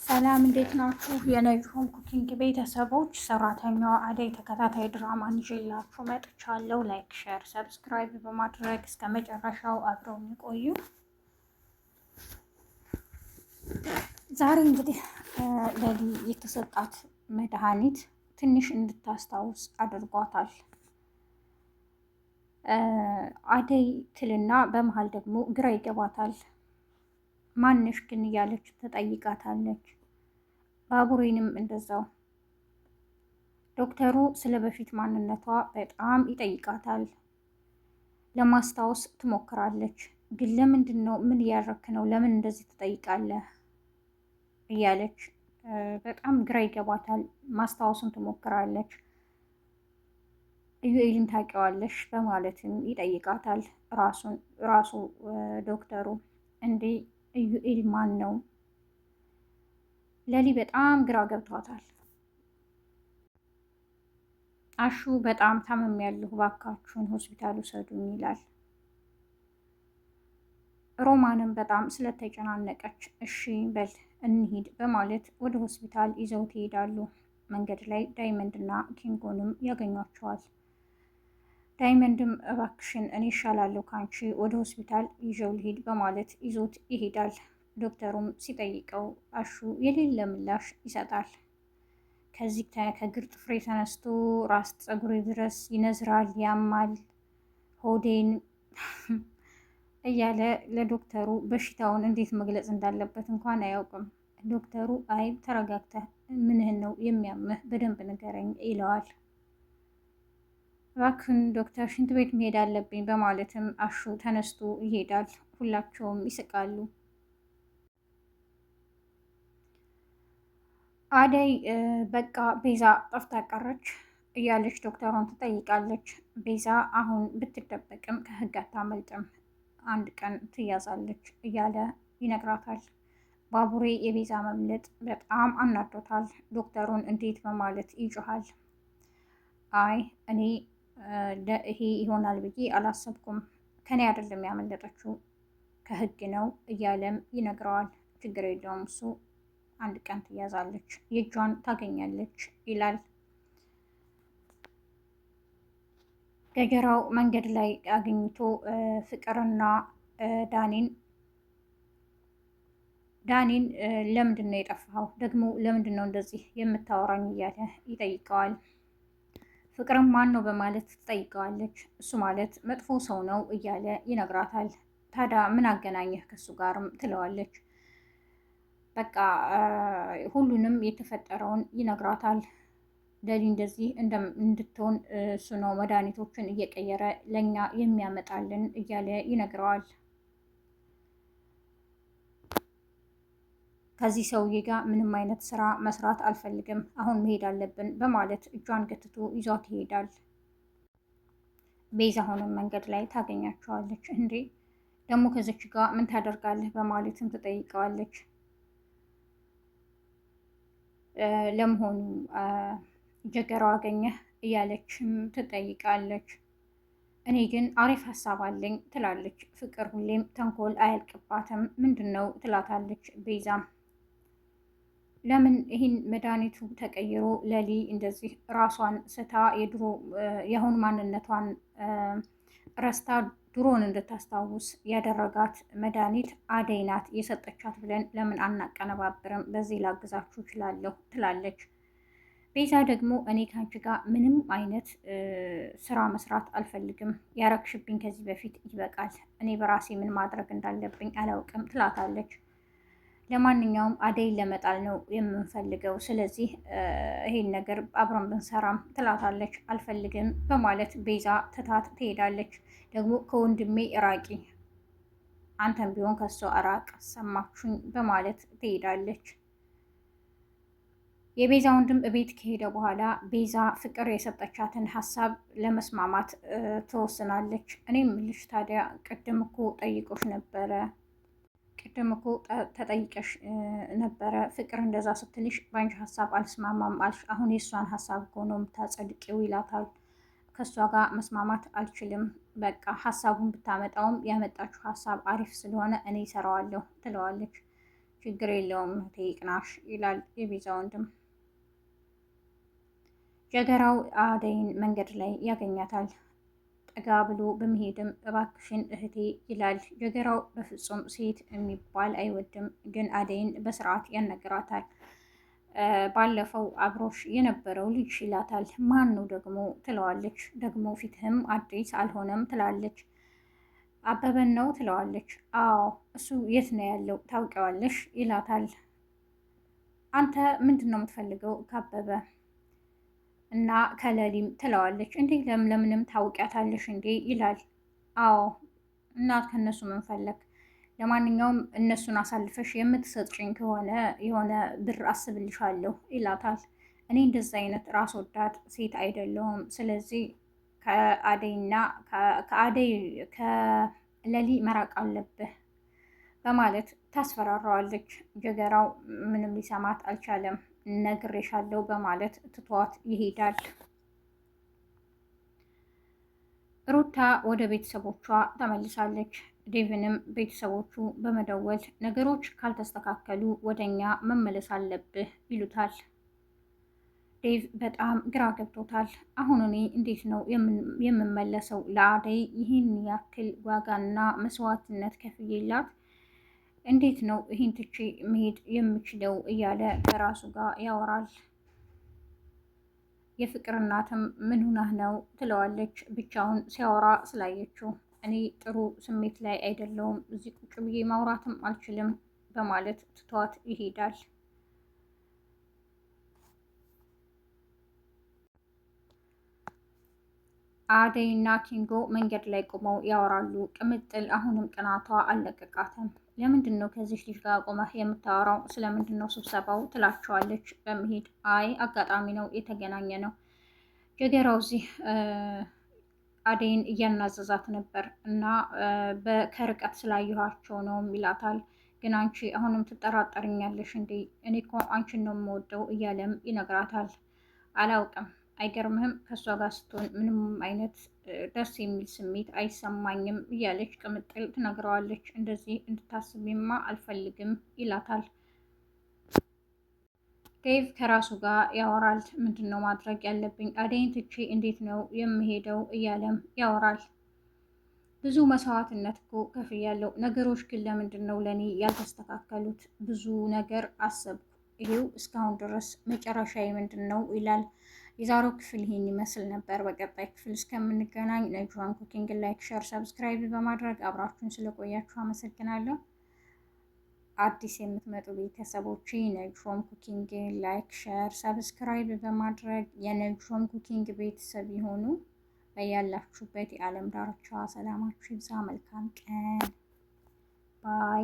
ሰላም እንዴት ናችሁ? የነጅሆም ኩኪንግ ቤተሰቦች ሰራተኛዋ አደይ ተከታታይ ድራማን ይዤላችሁ መጥቻለሁ። ላይክ፣ ሼር፣ ሰብስክራይብ በማድረግ እስከ መጨረሻው አብረውን ይቆዩ። ዛሬ እንግዲህ ለሊ የተሰጣት መድኃኒት ትንሽ እንድታስታውስ አድርጓታል። አደይ ትልና በመሀል ደግሞ ግራ ይገባታል። ማንሽ ግን እያለች ተጠይቃታለች። ባቡሬንም እንደዛው። ዶክተሩ ስለ በፊት ማንነቷ በጣም ይጠይቃታል። ለማስታወስ ትሞክራለች። ግን ለምንድን ነው? ምን እያደረክ ነው? ለምን እንደዚህ ትጠይቃለህ? እያለች በጣም ግራ ይገባታል። ማስታወሱን ትሞክራለች። ኢዩኤልን ታውቂዋለሽ? በማለትም ይጠይቃታል። ራሱ ዶክተሩ እንዴ ኢዩኤል ማን ነው? ለሊ በጣም ግራ ገብቷታል። አሹ በጣም ታምሜያለሁ፣ እባካችሁን ሆስፒታል ውሰዱኝ ይላል። ሮማንም በጣም ስለተጨናነቀች እሺ በል እንሂድ በማለት ወደ ሆስፒታል ይዘው ይሄዳሉ። መንገድ ላይ ዳይመንድና ኪንጎንም ያገኟቸዋል። ዳይመንድም እባክሽን እኔ እሻላለሁ ካንቺ፣ ወደ ሆስፒታል ይዘው ልሂድ በማለት ይዞት ይሄዳል። ዶክተሩም ሲጠይቀው አሹ የሌለ ምላሽ ይሰጣል። ከዚህ ከእግር ጥፍሬ ተነስቶ ራስ ፀጉሬ ድረስ ይነዝራል፣ ያማል፣ ሆዴን እያለ ለዶክተሩ በሽታውን እንዴት መግለጽ እንዳለበት እንኳን አያውቅም። ዶክተሩ አይ ተረጋግተህ ምንህን ነው የሚያምህ በደንብ ንገረኝ ይለዋል። እባክህን ዶክተር ሽንት ቤት መሄድ አለብኝ በማለትም አሹ ተነስቶ ይሄዳል። ሁላቸውም ይስቃሉ። አደይ በቃ ቤዛ ጠፍታ ቀረች እያለች ዶክተሯን ትጠይቃለች። ቤዛ አሁን ብትደበቅም ከህግ አታመልጥም፣ አንድ ቀን ትያዛለች እያለ ይነግራታል። ባቡሬ የቤዛ መምለጥ በጣም አናዶታል። ዶክተሩን እንዴት በማለት ይጮሃል። አይ እኔ ይሄ ይሆናል ብዬ አላሰብኩም፣ ከኔ አይደለም ያመለጠችው ከህግ ነው እያለም ይነግረዋል። ችግር የለውም እሱ አንድ ቀን ትያዛለች፣ የእጇን ታገኛለች ይላል። ገጀራው መንገድ ላይ አግኝቶ ፍቅርና ዳኒን ለምንድን ነው የጠፋኸው? ደግሞ ለምንድን ነው እንደዚህ የምታወራኝ? እያለ ይጠይቀዋል። ፍቅርም ማን ነው በማለት ትጠይቀዋለች። እሱ ማለት መጥፎ ሰው ነው እያለ ይነግራታል። ታዲያ ምን አገናኘህ ከሱ ጋርም ትለዋለች። በቃ ሁሉንም የተፈጠረውን ይነግራታል። ለሊ እንደዚህ እንድትሆን እሱ ነው መድኃኒቶችን እየቀየረ ለእኛ የሚያመጣልን እያለ ይነግረዋል። ከዚህ ሰውዬ ጋር ምንም አይነት ስራ መስራት አልፈልግም፣ አሁን መሄድ አለብን በማለት እጇን ገትቶ ይዟት ይሄዳል። ቤዛ አሁንም መንገድ ላይ ታገኛቸዋለች። እንዴ ደግሞ ከዚች ጋር ምን ታደርጋለህ በማለትም ትጠይቀዋለች። ለመሆኑ ጀገራው አገኘህ እያለችም ትጠይቃለች። እኔ ግን አሪፍ ሀሳብ አለኝ ትላለች። ፍቅር ሁሌም ተንኮል አያልቅባትም፣ ምንድን ነው ትላታለች። ቤዛም ለምን ይህን መድኃኒቱ ተቀይሮ ለሊ እንደዚህ ራሷን ስታ የአሁን ማንነቷን ረስታ ድሮን እንድታስታውስ ያደረጋት መድኃኒት አደይ ናት የሰጠቻት ብለን ለምን አናቀነባብርም? በዚህ ላግዛችሁ እችላለሁ ትላለች። ቤዛ ደግሞ እኔ ከአንቺ ጋር ምንም አይነት ስራ መስራት አልፈልግም፣ ያረግሽብኝ ከዚህ በፊት ይበቃል፣ እኔ በራሴ ምን ማድረግ እንዳለብኝ አላውቅም ትላታለች። ለማንኛውም አደይን ለመጣል ነው የምንፈልገው፣ ስለዚህ ይሄን ነገር አብረን ብንሰራም ትላታለች። አልፈልግም በማለት ቤዛ ትታት ትሄዳለች። ደግሞ ከወንድሜ እራቂ፣ አንተም ቢሆን ከሷ እራቅ፣ ሰማችሁኝ በማለት ትሄዳለች። የቤዛ ወንድም እቤት ከሄደ በኋላ ቤዛ ፍቅር የሰጠቻትን ሀሳብ ለመስማማት ትወስናለች። እኔም ልሽ ታዲያ ቅድም እኮ ጠይቆሽ ነበረ፣ ቅድም እኮ ተጠይቀሽ ነበረ ፍቅር እንደዛ ስትልሽ በአንቺ ሀሳብ አልስማማም አልሽ፣ አሁን የእሷን ሀሳብ እኮ ነው የምታጸድቂው ይላታል። ከእሷ ጋር መስማማት አልችልም፣ በቃ ሀሳቡን ብታመጣውም ያመጣችው ሀሳብ አሪፍ ስለሆነ እኔ ይሰራዋለሁ ትለዋለች። ችግር የለውም እህቴ ይቅናሽ ይላል የቤዛ ወንድም። ጀገራው አደይን መንገድ ላይ ያገኛታል። ጠጋ ብሎ በመሄድም እባክሽን እህቴ ይላል። ጀገራው በፍጹም ሴት የሚባል አይወድም፣ ግን አደይን በስርዓት ያነግራታል። ባለፈው አብሮሽ የነበረው ልጅ ይላታል። ማን ነው ደግሞ ትለዋለች። ደግሞ ፊትህም አዲስ አልሆነም ትላለች። አበበን ነው ትለዋለች። አዎ እሱ የት ነው ያለው ታውቂዋለሽ? ይላታል። አንተ ምንድን ነው የምትፈልገው ካበበ እና ከለሊም ትለዋለች። እንዴ ለምለምንም ታውቂያታለሽ እንዴ? ይላል። አዎ እና ከነሱ ምን ፈለግ? ለማንኛውም እነሱን አሳልፈሽ የምትሰጥሽኝ ከሆነ የሆነ ብር አስብልሻለሁ ይላታል። እኔ እንደዛ አይነት ራስ ወዳድ ሴት አይደለሁም። ስለዚህ ከአደይና ከአደይ ከለሊ መራቅ አለብህ በማለት ታስፈራራዋለች። ጀገራው ምንም ሊሰማት አልቻለም። ነግሬሻለሁ በማለት ትቷት ይሄዳል። ሩታ ወደ ቤተሰቦቿ ተመልሳለች። ዴቭንም ቤተሰቦቹ በመደወል ነገሮች ካልተስተካከሉ ወደኛ መመለስ አለብህ ይሉታል። ዴቭ በጣም ግራ ገብቶታል። አሁን እኔ እንዴት ነው የምመለሰው? ለአደይ ይህን ያክል ዋጋና መስዋዕትነት ከፍዬላት እንዴት ነው ይህን ትቼ መሄድ የምችለው? እያለ ከራሱ ጋር ያወራል። የፍቅር እናትም ምን ሆነህ ነው ትለዋለች። ብቻውን ሲያወራ ስላየችው እኔ ጥሩ ስሜት ላይ አይደለውም፣ እዚህ ቁጭ ብዬ ማውራትም አልችልም በማለት ትቷት ይሄዳል። አደይ እና ኪንጎ መንገድ ላይ ቆመው ያወራሉ። ቅምጥል አሁንም ቅናቷ አልለቀቃትም። ለምንድን ነው ከዚህ ልጅ ጋር ቆመህ የምታወራው? ስለምንድን ነው ስብሰባው? ትላቸዋለች በመሄድ አይ አጋጣሚ ነው የተገናኘ ነው። ጀገራው እዚህ አደይን እያናዘዛት ነበር እና ከርቀት ስላየኋቸው ነው ይላታል። ግን አንቺ አሁንም ትጠራጠርኛለሽ እንዴ? እኔ እኮ አንቺን ነው የምወደው እያለም ይነግራታል። አላውቅም አይገርምህም? ከእሷ ጋር ስትሆን ምንም አይነት ደስ የሚል ስሜት አይሰማኝም እያለች ቅምጥል ትነግረዋለች። እንደዚህ እንድታስቢማ አልፈልግም ይላታል። ዴቭ ከራሱ ጋር ያወራል። ምንድን ነው ማድረግ ያለብኝ? አደይን ትቼ እንዴት ነው የምሄደው? እያለም ያወራል። ብዙ መስዋዕትነት እኮ ከፍያለሁ። ነገሮች ግን ለምንድን ነው ለእኔ ያልተስተካከሉት? ብዙ ነገር አሰብኩ፣ ይሄው እስካሁን ድረስ መጨረሻዬ ምንድን ነው ይላል። የዛሬው ክፍል ይህን ይመስል ነበር። በቀጣይ ክፍል እስከምንገናኝ ነጅዋን ኩኪንግ ላይክ፣ ሸር፣ ሰብስክራይብ በማድረግ አብራችሁን ስለቆያችሁ አመሰግናለሁ። አዲስ የምትመጡ ቤተሰቦች ነጅዋን ኩኪንግ ላይክ፣ ሸር፣ ሰብስክራይብ በማድረግ የነጅዋን ኩኪንግ ቤተሰብ የሆኑ በያላችሁበት የዓለም ዳርቻ ሰላማችሁ ይብዛ። መልካም ቀን ባይ